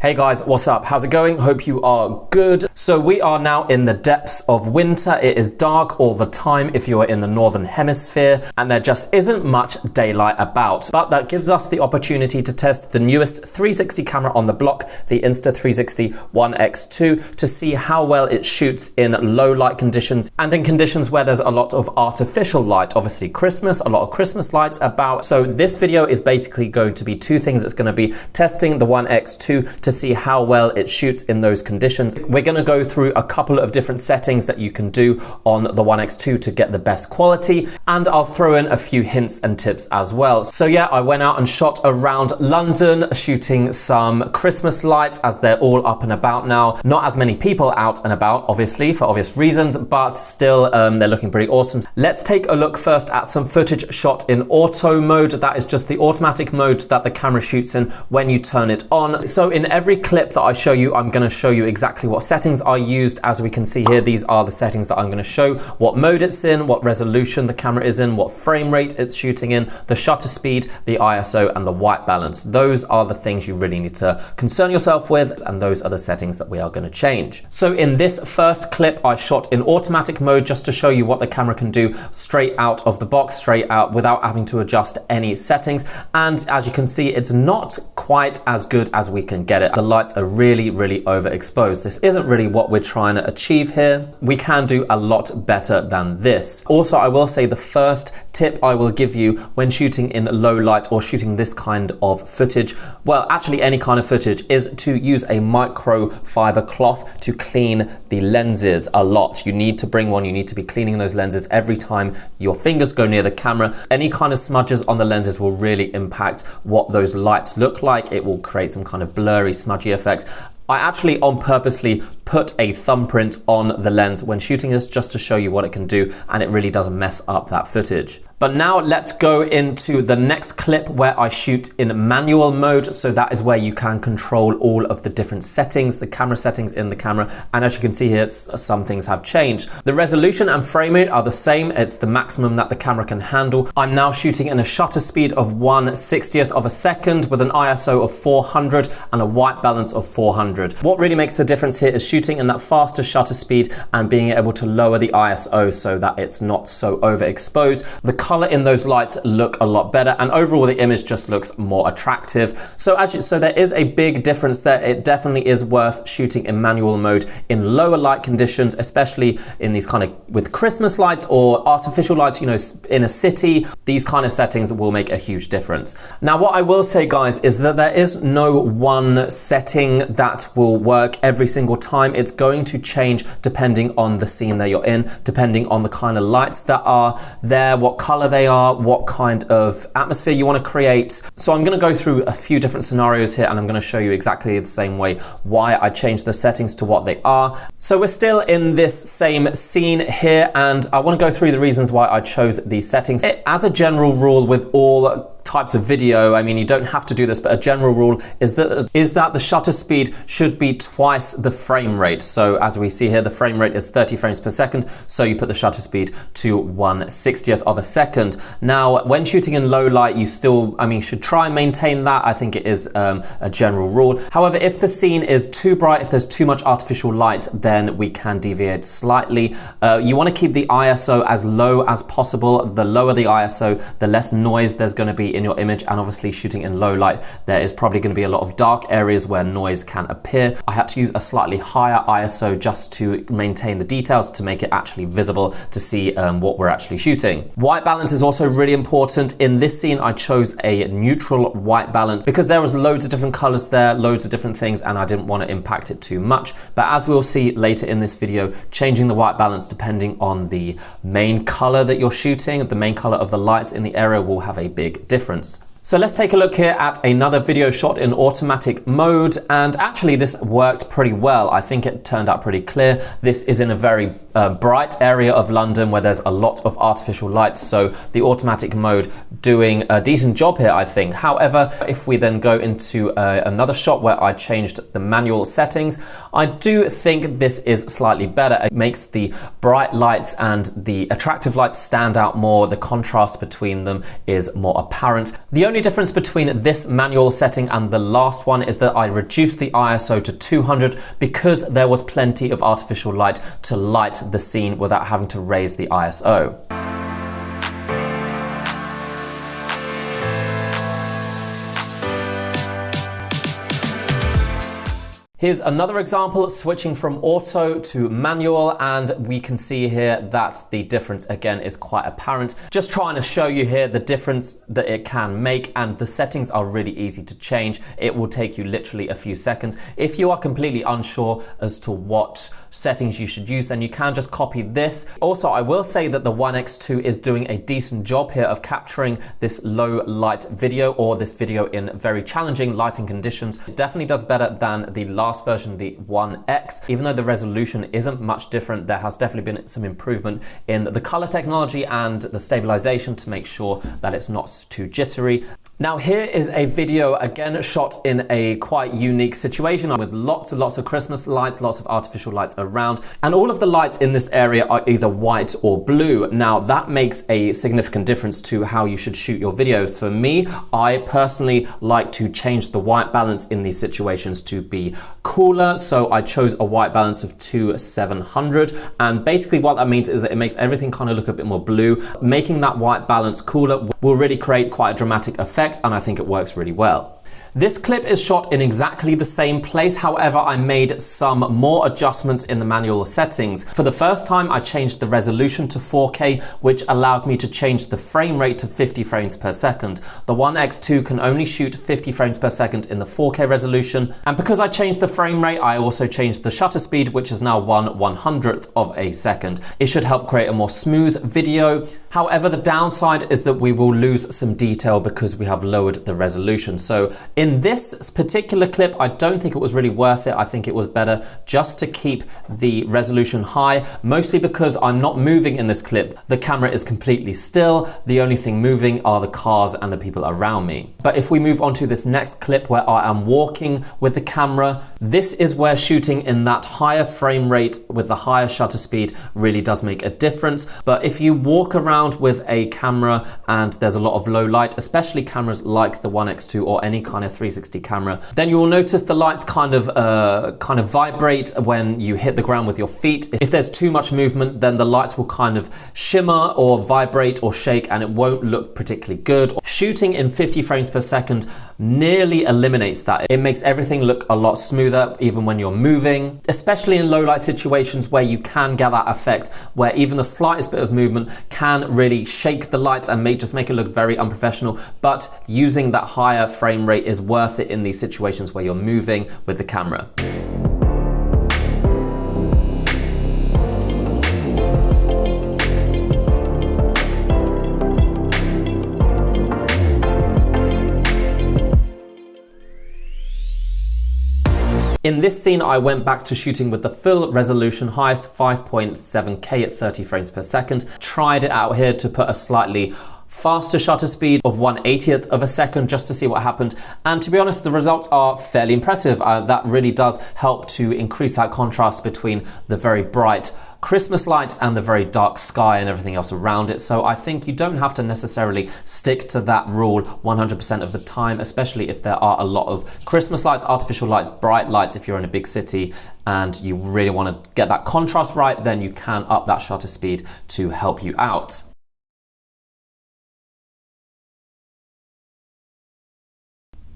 Hey guys, what's up? How's it going? Hope you are good. So we are now in the depths of winter. It is dark all the time if you are in the northern hemisphere, and there just isn't much daylight about. But that gives us the opportunity to test the newest 360 camera on the block, the Insta360 One X2, to see how well it shoots in low light conditions and in conditions where there's a lot of artificial light. Obviously Christmas, a lot of Christmas lights about. So this video is basically going to be two things. It's going to be testing the One X2 to see how well it shoots in those conditions. We're going to go through a couple of different settings that you can do on the One X2 to get the best quality, and I'll throw in a few hints and tips as well. So yeah, I went out and shot around London shooting some Christmas lights as they're all up and about now. Not as many people out and about, obviously, for obvious reasons, but still they're looking pretty awesome. Let's take a look first at some footage shot in auto mode. That is just the automatic mode that the camera shoots in when you turn it on. So in every clip that I show you, I'm going to show you exactly what settings I used. As we can see here, these are the settings that I'm going to show, what mode it's in, what resolution the camera is in, what frame rate it's shooting in, the shutter speed, the ISO, and the white balance. Those are the things you really need to concern yourself with, and those are the settings that we are going to change. So in this first clip, I shot in automatic mode just to show you what the camera can do straight out of the box, straight out without having to adjust any settings. And as you can see, it's not quite as good as we can get it. The lights are really overexposed. This isn't really what we're trying to achieve here. We can do a lot better than this. Also, I will say the first tip I will give you when shooting in low light or shooting this kind of footage, well, actually any kind of footage, is to use a microfiber cloth to clean the lenses a lot. You need to bring one. You need to be cleaning those lenses every time your fingers go near the camera. Any kind of smudges on the lenses will really impact what those lights look like. It will create some kind of blurry, smudgy effect. I actually purposely put a thumbprint on the lens when shooting this just to show you what it can do, and it really doesn't mess up that footage. But now let's go into the next clip where I shoot in manual mode. So that is where you can control all of the different settings, the camera settings in the camera. And as you can see here, some things have changed. The resolution and frame rate are the same. It's the maximum that the camera can handle. I'm now shooting in a shutter speed of 1/60th of a second with an ISO of 400 and a white balance of 400. What really makes the difference here is shooting in that faster shutter speed and being able to lower the ISO so that it's not so overexposed. The color in those lights look a lot better, and overall the image just looks more attractive. So there is a big difference there. It definitely is worth shooting in manual mode in lower light conditions, especially in these kind of with Christmas lights or artificial lights, you know, in a city. These kind of settings will make a huge difference. Now, what I will say, guys, is that there is no one setting that will work every single time. It's going to change depending on the scene that you're in, depending on the kind of lights that are there, what color they are, what kind of atmosphere you want to create. So I'm going to go through a few different scenarios here, and I'm going to show you exactly the same way why I changed the settings to what they are. So we're still in this same scene here, and I want to go through the reasons why I chose these settings. As a general rule with all types of video, I mean, you don't have to do this, but a general rule is that the shutter speed should be twice the frame rate. So as we see here, the frame rate is 30 frames per second. So you put the shutter speed to 1/60th of a second. Now, when shooting in low light, you still, I mean, should try and maintain that. I think it is a general rule. However, if the scene is too bright, if there's too much artificial light, then we can deviate slightly. You want to keep the ISO as low as possible. The lower the ISO, the less noise there's going to be in your image, and obviously shooting in low light, there is probably going to be a lot of dark areas where noise can appear. I had to use a slightly higher ISO just to maintain the details, to make it actually visible to see what we're actually shooting. White balance is also really important. In this scene, I chose a neutral white balance because there was loads of different colors there, loads of different things, and I didn't want to impact it too much. But as we'll see later in this video, changing the white balance depending on the main color that you're shooting, the main color of the lights in the area, will have a big difference. So let's take a look here at another video shot in automatic mode, and actually this worked pretty well. I think it turned out pretty clear. This is in a very bright area of London where there's a lot of artificial lights, so the automatic mode doing a decent job here, I think. However, if we then go into another shot where I changed the manual settings, I do think this is slightly better. It makes the bright lights and the attractive lights stand out more. The contrast between them is more apparent. The only only difference between this manual setting and the last one is that I reduced the ISO to 200 because there was plenty of artificial light to light the scene without having to raise the ISO. Here's another example, switching from auto to manual, and we can see here that the difference again is quite apparent. Just trying to show you here the difference that it can make, and the settings are really easy to change. It will take you literally a few seconds. If you are completely unsure as to what settings you should use, then you can just copy this. Also, I will say that the One X2 is doing a decent job here of capturing this low light video, or this video in very challenging lighting conditions. It definitely does better than the last version, the One X. Even though the resolution isn't much different, there has definitely been some improvement in the color technology and the stabilization to make sure that it's not too jittery. Now here is a video again shot in a quite unique situation with lots and lots of Christmas lights, lots of artificial lights around, and all of the lights in this area are either white or blue. Now that makes a significant difference to how you should shoot your videos. For me, I personally like to change the white balance in these situations to be cooler, so I chose a white balance of 2700, and basically what that means is that it makes everything kind of look a bit more blue. Making that white balance cooler will really create quite a dramatic effect, and I think it works really well. This clip is shot in exactly the same place, however I made some more adjustments in the manual settings. For the first time I changed the resolution to 4K, which allowed me to change the frame rate to 50 frames per second. The One X2 can only shoot 50 frames per second in the 4K resolution, and because I changed the frame rate, I also changed the shutter speed, which is now 1/100th of a second. It should help create a more smooth video. However, the downside is that we will lose some detail because we have lowered the resolution. So in this particular clip, I don't think it was really worth it. I think it was better just to keep the resolution high, mostly because I'm not moving in this clip. The camera is completely still. The only thing moving are the cars and the people around me. But if we move on to this next clip where I am walking with the camera, this is where shooting in that higher frame rate with the higher shutter speed really does make a difference. But if you walk around with a camera and there's a lot of low light, especially cameras like the One X2 or any kind of 360 camera, then you will notice the lights kind of vibrate when you hit the ground with your feet. If there's too much movement, then the lights will kind of shimmer or vibrate or shake, and it won't look particularly good. Shooting in 50 frames per second nearly eliminates that. It makes everything look a lot smoother even when you're moving, especially in low light situations where you can get that effect where even the slightest bit of movement can really shake the lights and just make it look very unprofessional. But using that higher frame rate is worth it in these situations where you're moving with the camera. In this scene, I went back to shooting with the full resolution, highest 5.7K at 30 frames per second. Tried it out here to put a slightly faster shutter speed of 1/80th of a second just to see what happened. And to be honest, the results are fairly impressive. That really does help to increase that contrast between the very bright Christmas lights and the very dark sky and everything else around it. So I think you don't have to necessarily stick to that rule 100% of the time, especially if there are a lot of Christmas lights, artificial lights, bright lights. If you're in a big city and you really want to get that contrast right, then you can up that shutter speed to help you out.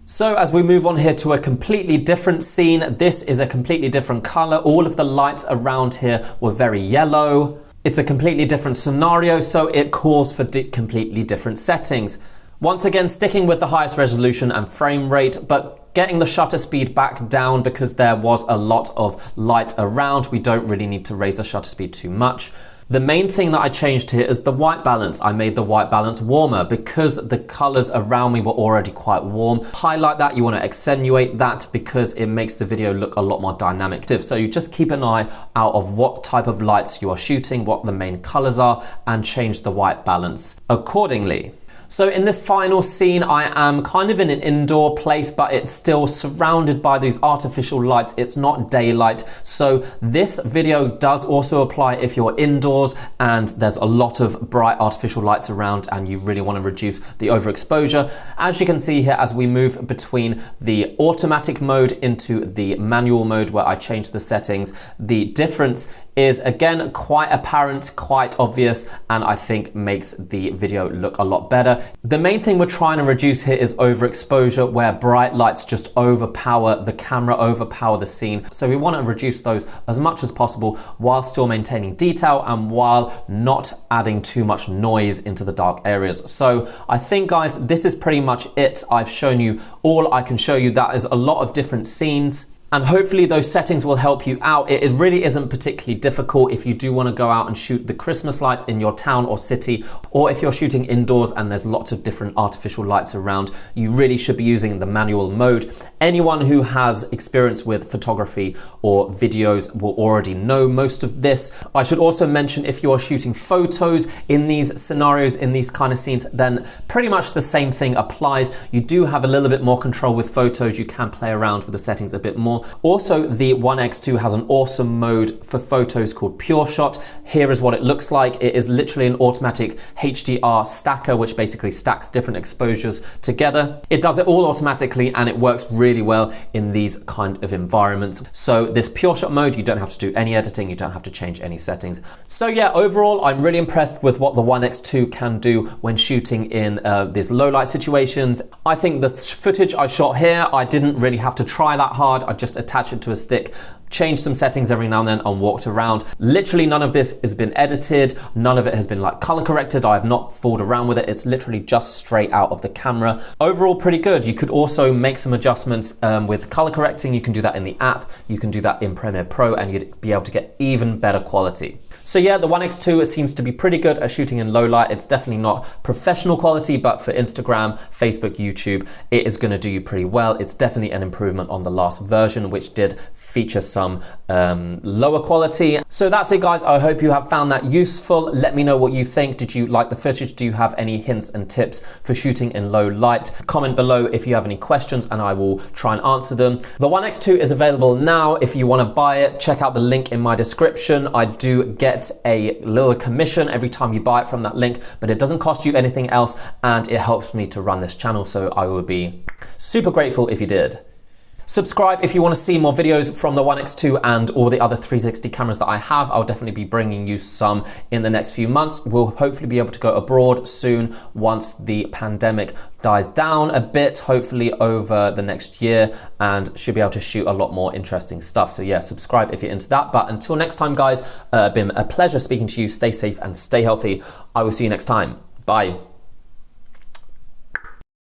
So as we move on here to a completely different scene, this is a completely different color. All of the lights around here were very yellow. It's a completely different scenario, so it calls for completely different settings. Once again, sticking with the highest resolution and frame rate, but getting the shutter speed back down because there was a lot of light around. We don't really need to raise the shutter speed too much. The main thing that I changed here is the white balance. I made the white balance warmer because the colors around me were already quite warm. Highlight that, you want to accentuate that because it makes the video look a lot more dynamic. So you just keep an eye out of what type of lights you are shooting, what the main colors are, and change the white balance accordingly. So in this final scene, I am kind of in an indoor place, but it's still surrounded by these artificial lights. It's not daylight. So this video does also apply if you're indoors and there's a lot of bright artificial lights around and you really want to reduce the overexposure. As you can see here, as we move between the automatic mode into the manual mode where I change the settings, the difference is again quite apparent, quite obvious, and I think makes the video look a lot better. The main thing we're trying to reduce here is overexposure, where bright lights just overpower the camera, overpower the scene. So we want to reduce those as much as possible while still maintaining detail and while not adding too much noise into the dark areas. So I think, guys, this is pretty much it. I've shown you all I can show you. That is a lot of different scenes. And hopefully those settings will help you out. It really isn't particularly difficult if you do want to go out and shoot the Christmas lights in your town or city, or if you're shooting indoors and there's lots of different artificial lights around, you really should be using the manual mode. Anyone who has experience with photography or videos will already know most of this. I should also mention, if you are shooting photos in these scenarios, in these kind of scenes, then pretty much the same thing applies. You do have a little bit more control with photos. You can play around with the settings a bit more. Also, the One X2 has an awesome mode for photos called Pure Shot. Here is what it looks like. It is literally an automatic HDR stacker, which basically stacks different exposures together. It does it all automatically and it works really well in these kind of environments. So this Pure Shot mode, you don't have to do any editing, you don't have to change any settings. So yeah, overall, I'm really impressed with what the One X2 can do when shooting in these low light situations. I think the footage I shot here, I didn't really have to try that hard. I just attach it to a stick, change some settings every now and then, and walked around. Literally none of this has been edited. None of it has been like color corrected. I have not fooled around with it. It's literally just straight out of the camera. Overall, pretty good. You could also make some adjustments with color correcting. You can do that in the app. You can do that in Premiere Pro, and you'd be able to get even better quality. So yeah, the One X2, it seems to be pretty good at shooting in low light. It's definitely not professional quality, but for Instagram, Facebook, YouTube, it is going to do you pretty well. It's definitely an improvement on the last version, which did feature some lower quality. So that's it, guys. I hope you have found that useful. Let me know what you think. Did you like the footage? Do you have any hints and tips for shooting in low light? Comment below if you have any questions and I will try and answer them. The One X2 is available now. If you want to buy it, check out the link in my description. I do get a little commission every time you buy it from that link, but it doesn't cost you anything else and it helps me to run this channel, so I would be super grateful if you did. Subscribe if you want to see more videos from the One X2 and all the other 360 cameras that I have. I'll definitely be bringing you some in the next few months. We'll hopefully be able to go abroad soon once the pandemic dies down a bit, hopefully over the next year, and should be able to shoot a lot more interesting stuff. So yeah, subscribe if you're into that. But until next time, guys, been a pleasure speaking to you. Stay safe and stay healthy. I will see you next time. Bye.